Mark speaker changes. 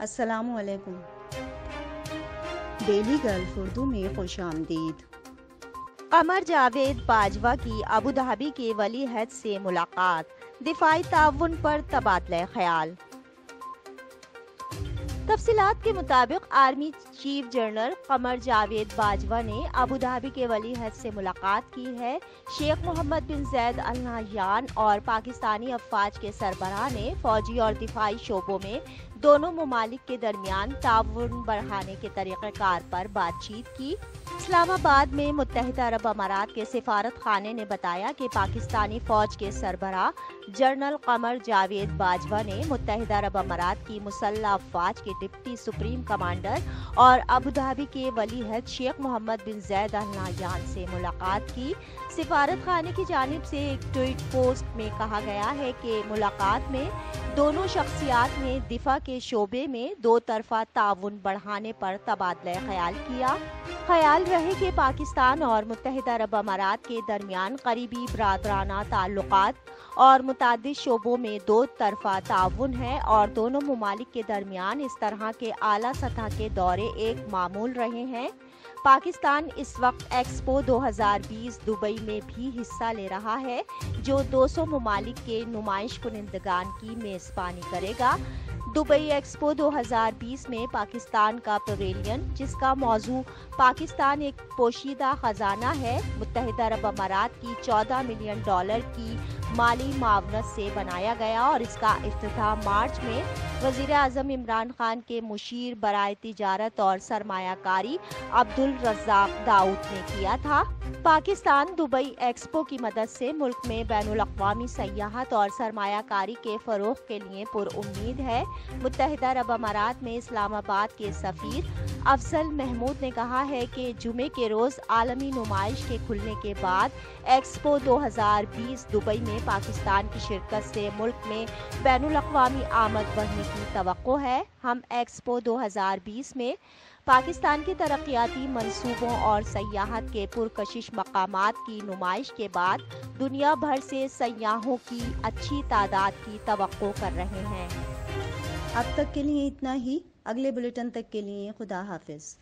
Speaker 1: السلام علیکم۔ Daily golf Urdu میں خوش آمدید۔
Speaker 2: قمر جاوید باجوہ کی ابوظہبی کے ولی عہد سے ملاقات، دفاعی تعاون پر تبادلہ خیال۔ تفصیلات کے مطابق army chief general Qamar Javed Bajwa نے ابوظہبی کے ولی عہد سے ملاقات کی ہے۔ شیخ محمد بن زید ال نہیان اور پاکستانی افواج کے سربراہ نے فوجی اور دفاعی شعبوں میں دونوں ممالک کے درمیان تعاون بڑھانے کے طریقہ کار پر بات چیت کی۔ اسلام آباد میں متحدہ عرب امارات کے سفارت خانے نے بتایا کہ پاکستانی فوج کے سربراہ جنرل قمر جاوید باجوہ نے متحدہ عرب امارات کی مسلح افواج کے ڈپٹی سپریم کمانڈر اور ابوظہبی کے ولی عہد شیخ محمد بن زید ال نہیان سے ملاقات کی۔ سفارت خانے کی جانب سے ایک ٹویٹ پوسٹ میں کہا گیا ہے کہ ملاقات میں دونوں شخصیات نے دفاع کے شعبے میں دو طرفہ تعاون بڑھانے پر تبادلہ خیال کیا۔ خیال رہے کہ پاکستان اور متحدہ عرب امارات کے درمیان قریبی برادرانہ تعلقات اور متعدد شعبوں میں دو طرفہ تعاون ہے اور دونوں ممالک کے درمیان اس طرح کے اعلیٰ سطح کے دورے ایک معمول رہے ہیں۔ پاکستان اس وقت ایکسپو 2020 دبئی میں بھی حصہ لے رہا ہے، جو 200 ممالک کے نمائش کنندگان کی میزبانی کرے گا۔ دبئی ایکسپو 2020 میں پاکستان کا پویلین، جس کا موضوع پاکستان ایک پوشیدہ خزانہ ہے، متحدہ عرب امارات کی $14 ملین کی مالی معاونت سے بنایا گیا اور اس کا افتتاح مارچ میں وزیر اعظم عمران خان کے مشیر برائے تجارت اور سرمایہ کاری عبدالرزاق داؤد نے کیا تھا۔ پاکستان دبئی ایکسپو کی مدد سے ملک میں بین الاقوامی سیاحت اور سرمایہ کاری کے فروغ کے لیے پر امید ہے۔ متحدہ عرب امارات میں اسلام آباد کے سفیر افضل محمود نے کہا ہے کہ جمعے کے روز عالمی نمائش کے کھلنے کے بعد ایکسپو 2020 دبئی میں پاکستان کی شرکت سے ملک میں بین الاقوامی آمد بڑھنے کی توقع ہے۔ ہم ایکسپو 2020 میں پاکستان کے ترقیاتی منصوبوں اور سیاحت کے پرکشش مقامات کی نمائش کے بعد دنیا بھر سے سیاحوں کی اچھی تعداد کی توقع کر رہے ہیں۔
Speaker 1: اب تک کے لیے اتنا ہی۔ اگلے بلیٹن تک کے لیے خدا حافظ۔